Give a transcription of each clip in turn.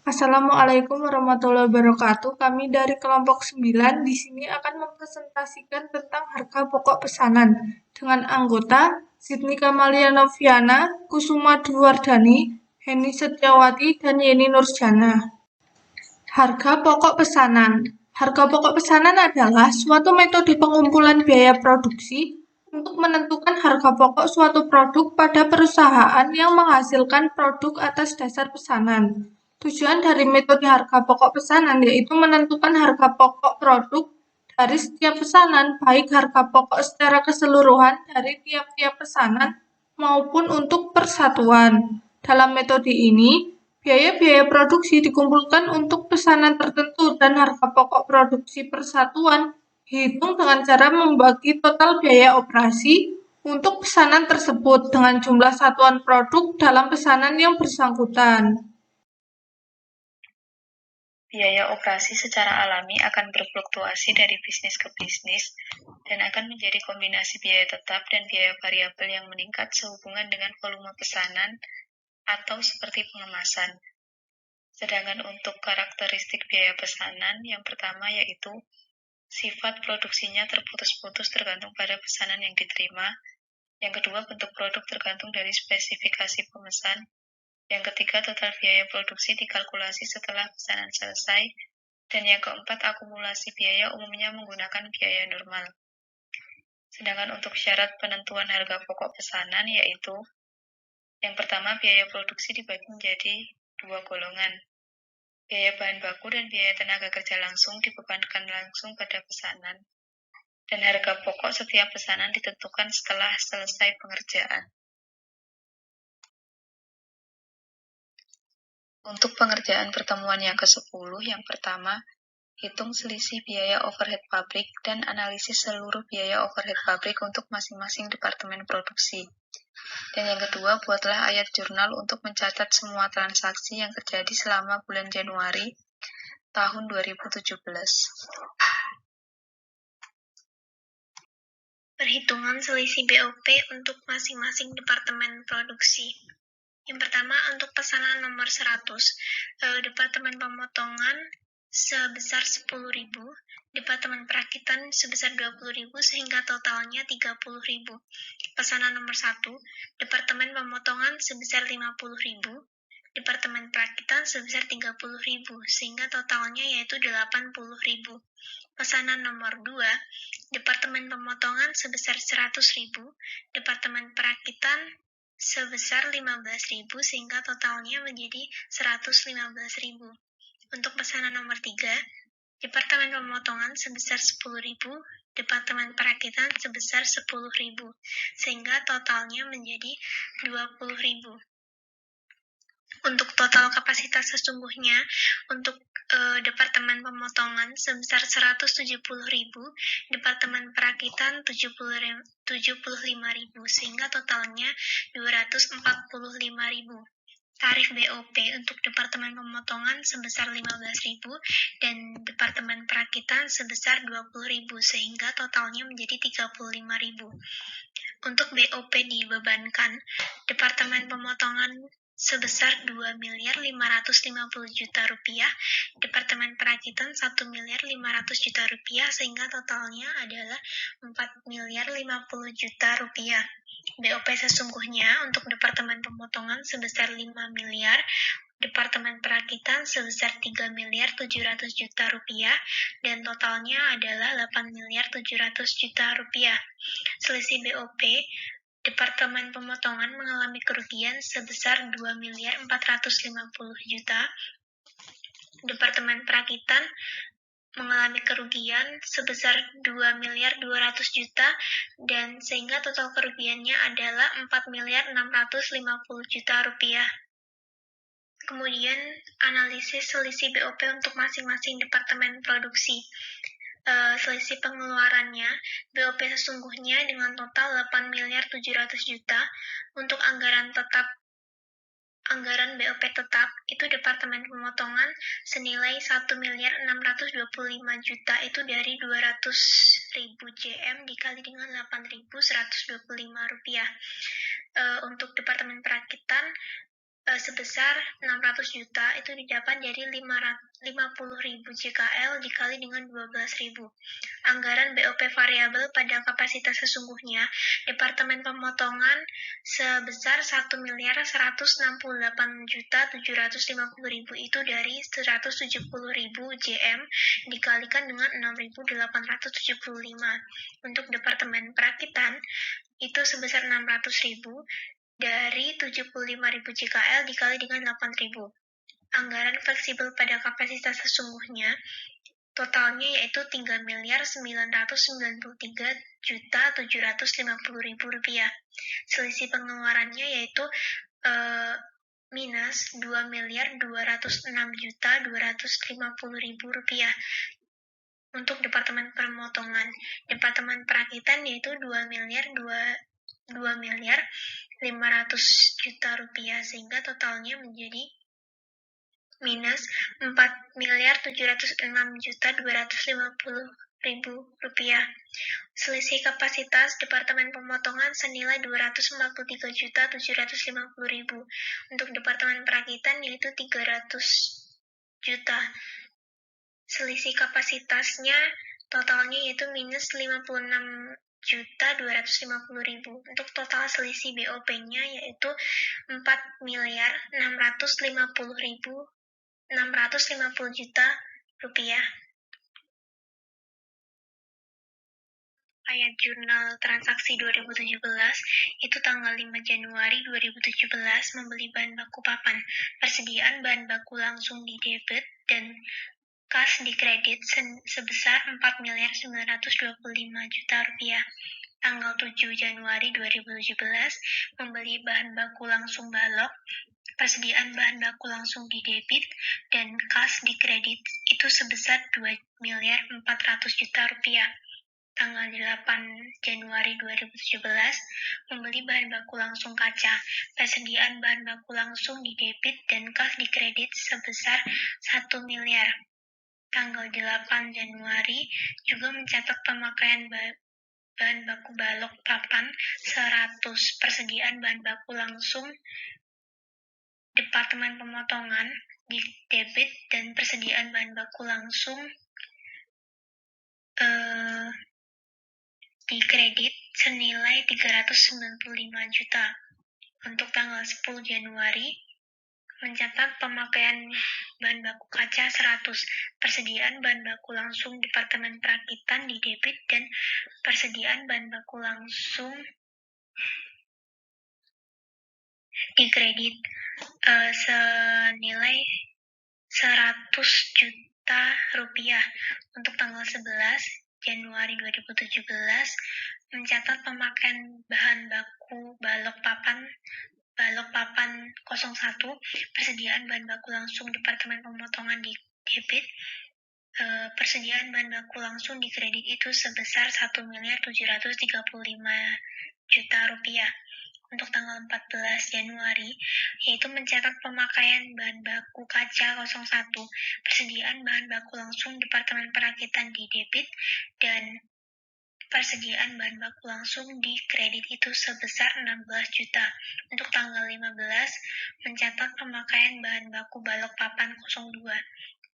Assalamualaikum warahmatullahi wabarakatuh. Kami dari kelompok 9 di sini akan mempresentasikan tentang harga pokok pesanan dengan anggota Sydney Kamalia Noviana, Kusuma Dwiwardhani, Heni Setiawati, dan Yeni Nurjana. Harga pokok pesanan. Harga pokok pesanan adalah suatu metode pengumpulan biaya produksi untuk menentukan harga pokok suatu produk pada perusahaan yang menghasilkan produk atas dasar pesanan. Tujuan dari metode harga pokok pesanan yaitu menentukan harga pokok produk dari setiap pesanan, baik harga pokok secara keseluruhan dari tiap-tiap pesanan maupun untuk persatuan. Dalam metode ini, biaya-biaya produksi dikumpulkan untuk pesanan tertentu dan harga pokok produksi persatuan dihitung dengan cara membagi total biaya operasi untuk pesanan tersebut dengan jumlah satuan produk dalam pesanan yang bersangkutan. Biaya operasi secara alami akan berfluktuasi dari bisnis ke bisnis dan akan menjadi kombinasi biaya tetap dan biaya variabel yang meningkat sehubungan dengan volume pesanan atau seperti pengemasan. Sedangkan untuk karakteristik biaya pesanan, yang pertama yaitu sifat produksinya terputus-putus tergantung pada pesanan yang diterima. Yang kedua, bentuk produk tergantung dari spesifikasi pemesan. Yang ketiga, total biaya produksi dikalkulasi setelah pesanan selesai. Dan yang keempat, akumulasi biaya umumnya menggunakan biaya normal. Sedangkan untuk syarat penentuan harga pokok pesanan yaitu yang pertama, biaya produksi dibagi menjadi dua golongan. Biaya bahan baku dan biaya tenaga kerja langsung dibebankan langsung pada pesanan. Dan harga pokok setiap pesanan ditentukan setelah selesai pengerjaan. Untuk pengerjaan pertemuan yang ke-10, yang pertama, hitung selisih biaya overhead pabrik dan analisis seluruh biaya overhead pabrik untuk masing-masing departemen produksi. Dan yang kedua, buatlah ayat jurnal untuk mencatat semua transaksi yang terjadi selama bulan Januari tahun 2017. Perhitungan selisih BOP untuk masing-masing departemen produksi. Yang pertama, untuk pesanan nomor 100, Departemen Pemotongan sebesar 10.000, Departemen Perakitan sebesar 20.000 sehingga totalnya 30.000. Pesanan nomor 1, Departemen Pemotongan sebesar 50.000, Departemen Perakitan sebesar 30.000 sehingga totalnya yaitu 80.000. Pesanan nomor 2, Departemen Pemotongan sebesar 100.000, Departemen Perakitan sebesar 15.000 sehingga totalnya menjadi 115.000. Untuk pesanan nomor 3, Departemen Pemotongan sebesar 10.000, Departemen Perakitan sebesar 10.000 sehingga totalnya menjadi 20.000. Untuk total kapasitas sesungguhnya untuk Departemen Pemotongan sebesar 170.000, Departemen Perakitan 75.000 sehingga totalnya 245.000. Tarif BOP untuk Departemen Pemotongan sebesar 15.000 dan Departemen Perakitan sebesar 20.000 sehingga totalnya menjadi 35.000. Untuk BOP dibebankan Departemen Pemotongan sebesar 2.550.000.000 rupiah, Departemen Perakitan 1.500.000.000 rupiah sehingga totalnya adalah 4.050.000.000 rupiah. BOP sesungguhnya untuk Departemen Pemotongan sebesar 5 miliar, Departemen Perakitan sebesar 3.700.000.000 rupiah dan totalnya adalah 8.700.000.000 rupiah. Selisih BOP Departemen Pemotongan mengalami kerugian sebesar 2.450.000.000. Departemen Perakitan mengalami kerugian sebesar 2.200.000.000 dan sehingga total kerugiannya adalah 4.650.000.000 rupiah. Kemudian analisis selisih BOP untuk masing-masing departemen produksi. Selisih pengeluarannya, BOP sesungguhnya dengan total 8.700.000.000 untuk anggaran BOP tetap itu Departemen Pemotongan senilai 1.625.000.000 itu dari 200.000 JM dikali dengan 8.125 rupiah. Untuk Departemen Perakitan sebesar 600 juta itu didapat dari 50.000 JKL dikali dengan 12.000. Anggaran BOP variabel pada kapasitas sesungguhnya, Departemen Pemotongan sebesar 1.168.750.000 itu dari 170.000 JM dikalikan dengan 6.875. Untuk Departemen Perakitan itu sebesar 600.000 dari 75.000 JKL dikali dengan 8.000. Anggaran fleksibel pada kapasitas sesungguhnya totalnya yaitu 3.993.750.000 rupiah. Selisih pengeluarannya yaitu minus 2.206.250.000 rupiah. Untuk Departemen Pemotongan, Departemen Perakitan yaitu 2.500.000.000 rupiah, sehingga totalnya menjadi minus 4.706.250.000 rupiah. Selisih kapasitas Departemen Pemotongan senilai 243.750.000. Untuk Departemen Perakitan yaitu 300 juta. Selisih kapasitasnya totalnya yaitu minus 56.250.000. Untuk total selisih BOP-nya yaitu 4.650 juta rupiah. Ayat Jurnal Transaksi 2017 itu tanggal 5 Januari 2017 membeli bahan baku papan, persediaan bahan baku langsung di debit dan kas di kredit sebesar 4.925 juta rupiah. Tanggal 7 Januari 2017 membeli bahan baku langsung balok, persediaan bahan baku langsung di debit dan kas di kredit itu sebesar 2.400 juta rupiah. Tanggal 8 Januari 2017 membeli bahan baku langsung kaca, persediaan bahan baku langsung di debit dan kas di kredit sebesar 1 miliar. Tanggal 8 Januari juga mencatat pemakaian bahan baku balok papan 100, persediaan bahan baku langsung Departemen Pemotongan di debit dan persediaan bahan baku langsung di kredit senilai 395 juta. Untuk tanggal 10 Januari mencatat pemakaian bahan baku kaca 100, persediaan bahan baku langsung Departemen Perakitan di debit dan persediaan bahan baku langsung di kredit senilai 100 juta rupiah. Untuk tanggal 11 Januari 2017 mencatat pemakaian bahan baku balok papan 01, persediaan bahan baku langsung Departemen Pemotongan di debit, persediaan bahan baku langsung di kredit itu sebesar 1.735 juta rupiah. Untuk tanggal 14 Januari, yaitu mencatat pemakaian bahan baku kaca 01, persediaan bahan baku langsung Departemen Perakitan di debit dan persediaan bahan baku langsung di kredit itu sebesar 16 juta. Untuk tanggal 15 mencatat pemakaian bahan baku balok papan 02,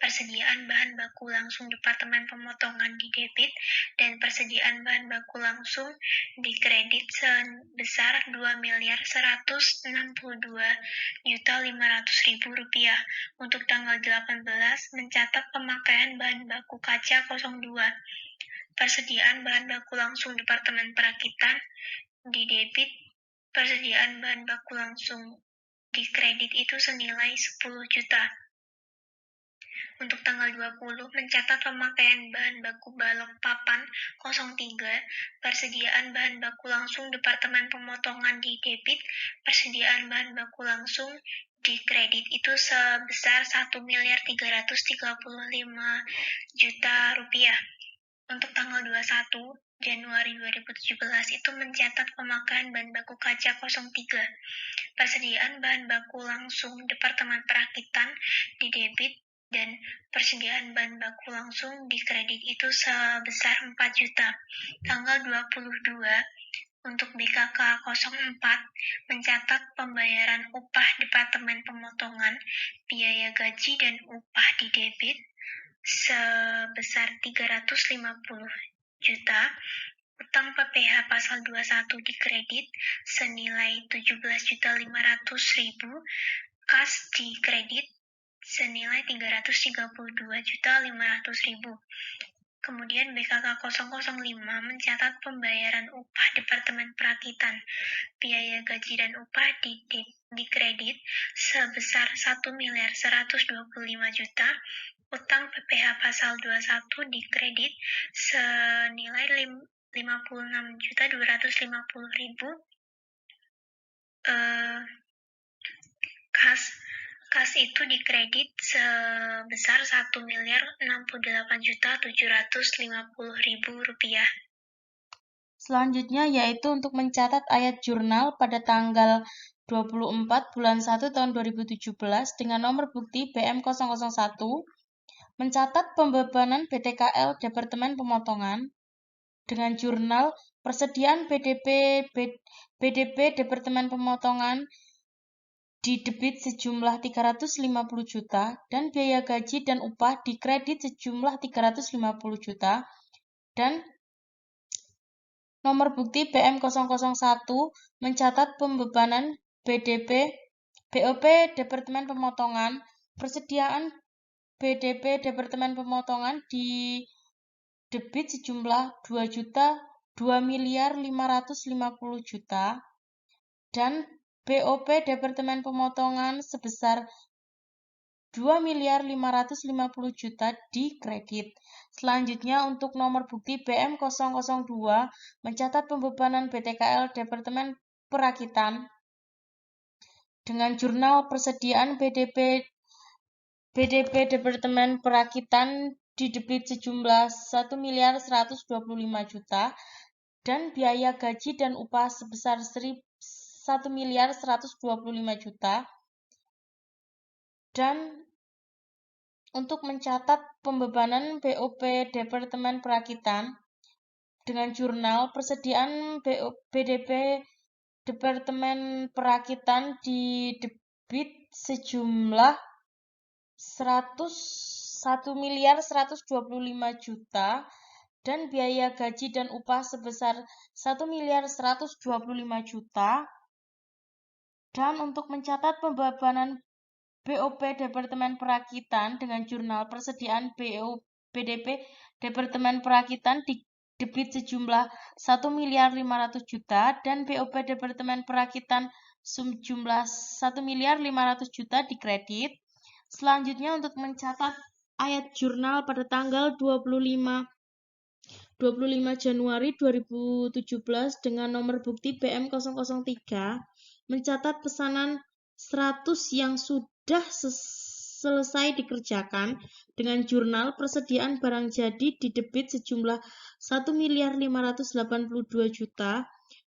persediaan bahan baku langsung Departemen Pemotongan di debit dan persediaan bahan baku langsung di kredit sebesar 2.162.500.000 rupiah. Untuk tanggal 18 mencatat pemakaian bahan baku kaca 02, persediaan bahan baku langsung Departemen Perakitan di debit, persediaan bahan baku langsung di kredit itu senilai 10 juta. Untuk tanggal 20 mencatat pemakaian bahan baku balok papan 03, persediaan bahan baku langsung Departemen Pemotongan di debit, persediaan bahan baku langsung di kredit itu sebesar 1.335 juta rupiah. Untuk tanggal 21 Januari 2017 itu mencatat pemakaian bahan baku kaca 03, persediaan bahan baku langsung Departemen Perakitan di debit dan persediaan bahan baku langsung di kredit itu sebesar 4 juta. Tanggal 22 Untuk BKK 04 mencatat pembayaran upah Departemen Pemotongan, biaya gaji dan upah di debit sebesar 350 juta, utang PPh pasal 21 dikredit senilai 17.500.000, kas dikredit senilai 332.500.000. Kemudian BKK 005 mencatat pembayaran upah Departemen Perakitan, biaya gaji dan upah dikredit sebesar 1.125 juta, utang PPh pasal 21 dikredit senilai 56.250.000, kas itu dikredit sebesar 1.068.750.000 rupiah. Selanjutnya yaitu untuk mencatat ayat jurnal pada tanggal 24 bulan 1 tahun 2017 dengan nomor bukti BM001 mencatat pembebanan BTKL Departemen Pemotongan dengan jurnal persediaan BDP Departemen Pemotongan di debit sejumlah 350 juta dan biaya gaji dan upah dikredit sejumlah 350 juta dan nomor bukti BM001 mencatat pembebanan BOP Departemen Pemotongan persediaan BDP Departemen Pemotongan di debit sejumlah 2.550.000 juta dan BOP Departemen Pemotongan sebesar 2.550.000 juta di kredit. Selanjutnya untuk nomor bukti BM002 mencatat pembebanan BTKL Departemen Perakitan dengan jurnal persediaan BDP Departemen Perakitan di debit sejumlah 1.125 juta dan biaya gaji dan upah sebesar 1.125 juta dan untuk mencatat pembebanan BOP Departemen Perakitan dengan jurnal persediaan BDP Departemen Perakitan di debit sejumlah 1.125 juta dan biaya gaji dan upah sebesar 1.125 juta dan untuk mencatat pembebanan BOP Departemen Perakitan dengan jurnal persediaan BDP Departemen Perakitan di debit sejumlah 1.500.000 juta dan BOP Departemen Perakitan sejumlah 1.500.000 juta di kredit. Selanjutnya untuk mencatat ayat jurnal pada tanggal 25 Januari 2017 dengan nomor bukti BM003 mencatat pesanan 100 yang sudah selesai dikerjakan dengan jurnal persediaan barang jadi di debit sejumlah 1.582 juta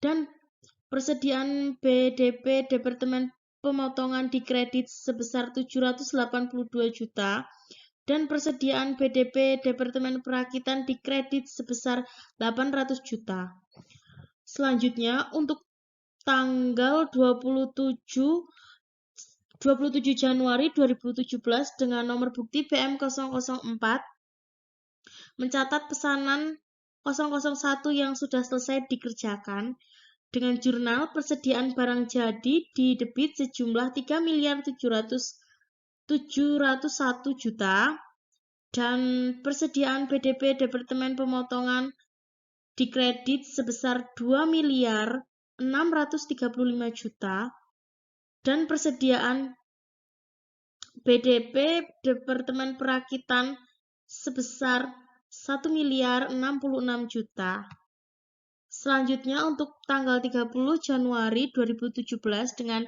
dan persediaan BDP Departemen Pemotongan di kredit sebesar 782 juta dan persediaan BDP Departemen Perakitan di kredit sebesar 800 juta. Selanjutnya untuk tanggal 27 Januari 2017 dengan nomor bukti BM004 mencatat pesanan 001 yang sudah selesai dikerjakan dengan jurnal persediaan barang jadi di debit sejumlah 3.701 juta dan persediaan BDP Departemen Pemotongan di kredit sebesar 2.635 juta dan persediaan BDP Departemen Perakitan sebesar 1.066 juta. Selanjutnya untuk tanggal 30 Januari 2017 dengan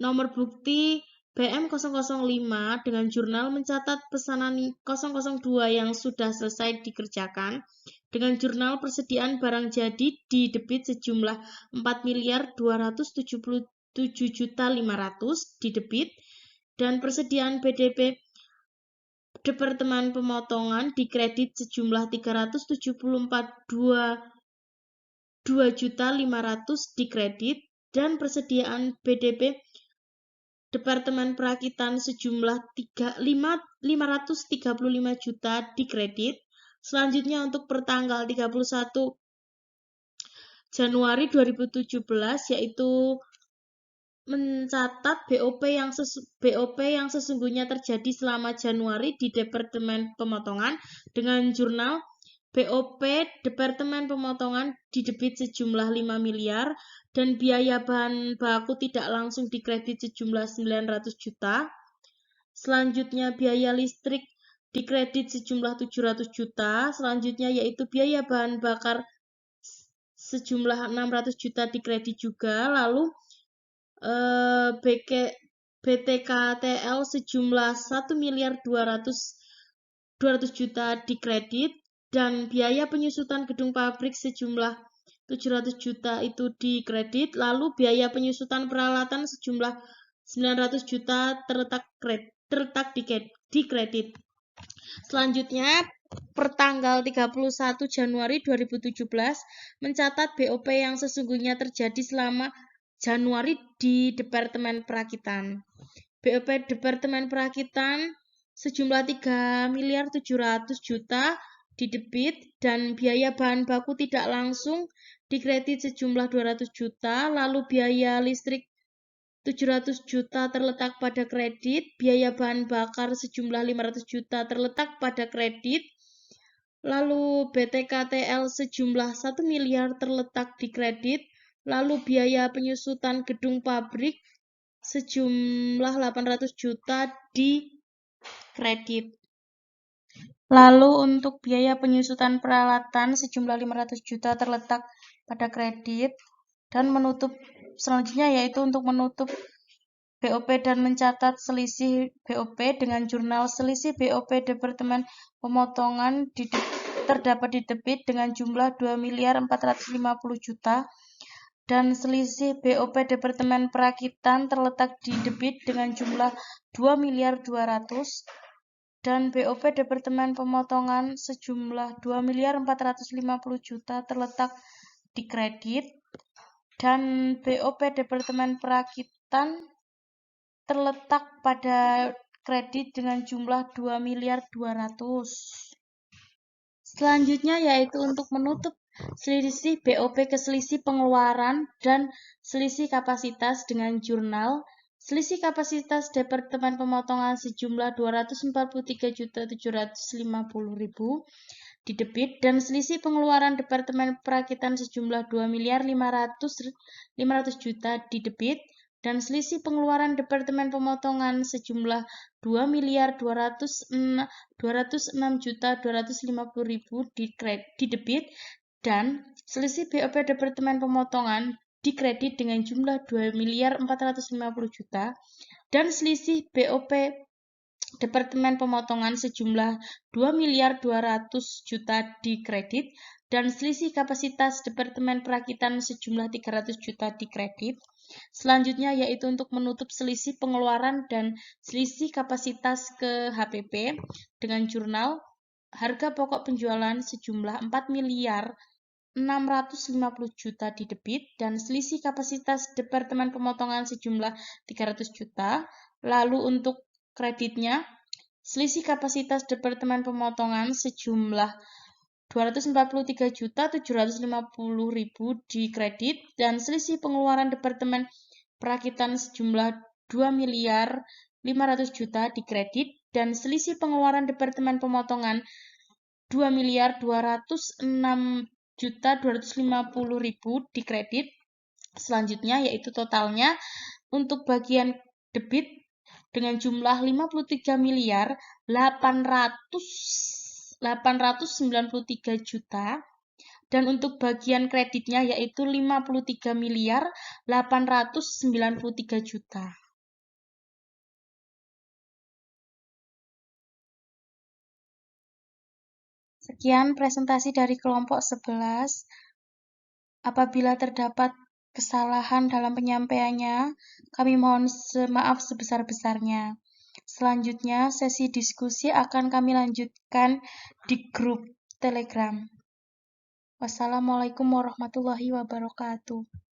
nomor bukti BM005 dengan jurnal mencatat pesanan 002 yang sudah selesai dikerjakan dengan jurnal persediaan barang jadi di debit sejumlah 4.277.500 di debit dan persediaan BDP Departemen Pemotongan di kredit sejumlah 374.2 2.500.000 dikredit, dan persediaan BDP Departemen Perakitan sejumlah 535 juta dikredit. Selanjutnya untuk pertanggal 31 Januari 2017 yaitu mencatat BOP yang sesungguhnya terjadi selama Januari di Departemen Pemotongan dengan jurnal BOP Departemen Pemotongan didebit sejumlah 5 miliar dan biaya bahan baku tidak langsung dikredit sejumlah 900 juta. Selanjutnya biaya listrik dikredit sejumlah 700 juta. Selanjutnya yaitu biaya bahan bakar sejumlah 600 juta dikredit juga. Lalu BTKTL sejumlah 1.200.000.000 juta dikredit dan biaya penyusutan gedung pabrik sejumlah 700 juta itu dikredit. Lalu biaya penyusutan peralatan sejumlah 900 juta terletak dikredit. Selanjutnya pertanggal 31 Januari 2017 mencatat BOP yang sesungguhnya terjadi selama Januari di Departemen Perakitan. BOP Departemen Perakitan sejumlah 3.700.000 juta didebit dan biaya bahan baku tidak langsung dikredit sejumlah 200 juta, lalu biaya listrik 700 juta terletak pada kredit, biaya bahan bakar sejumlah 500 juta terletak pada kredit, lalu BTKTL sejumlah 1 miliar terletak di kredit, lalu biaya penyusutan gedung pabrik sejumlah 800 juta di kredit. Lalu untuk biaya penyusutan peralatan sejumlah 500 juta terletak pada kredit dan menutup selanjutnya yaitu untuk menutup BOP dan mencatat selisih BOP dengan jurnal selisih BOP Departemen Pemotongan terdapat di debit dengan jumlah 2.450 juta dan selisih BOP Departemen Perakitan terletak di debit dengan jumlah 2.200.000 dan BOP Departemen Pemotongan sejumlah 2.450 juta terletak di kredit dan BOP Departemen Perakitan terletak pada kredit dengan jumlah 2.200.000. Selanjutnya yaitu untuk menutup selisih BOP ke selisih pengeluaran dan selisih kapasitas dengan jurnal selisih kapasitas Departemen Pemotongan sejumlah 243.750.000 didebit dan selisih pengeluaran Departemen Perakitan sejumlah 2.500.000 juta didebit dan selisih pengeluaran Departemen Pemotongan sejumlah 2.206.250.000 didebit dan selisih BOP Departemen Pemotongan dikredit dengan jumlah 2.450 juta dan selisih BOP Departemen Pemotongan sejumlah 2.200.000 juta dikredit dan selisih kapasitas Departemen Perakitan sejumlah 300 juta dikredit. Selanjutnya yaitu untuk menutup selisih pengeluaran dan selisih kapasitas ke HPP dengan jurnal harga pokok penjualan sejumlah 4.650 juta didebit dan selisih kapasitas Departemen Pemotongan sejumlah 300 juta. Lalu untuk kreditnya, selisih kapasitas Departemen Pemotongan sejumlah 243.750.000 di kredit dan selisih pengeluaran Departemen Perakitan sejumlah 2.500.000 juta di kredit dan selisih pengeluaran Departemen Pemotongan 2.206.250.000 di kredit. Selanjutnya yaitu totalnya untuk bagian debit dengan jumlah 53.893 juta dan untuk bagian kreditnya yaitu 53.893 juta. Sekian presentasi dari kelompok 11. Apabila terdapat kesalahan dalam penyampaiannya, kami mohon maaf sebesar-besarnya. Selanjutnya, sesi diskusi akan kami lanjutkan di grup Telegram. Wassalamualaikum warahmatullahi wabarakatuh.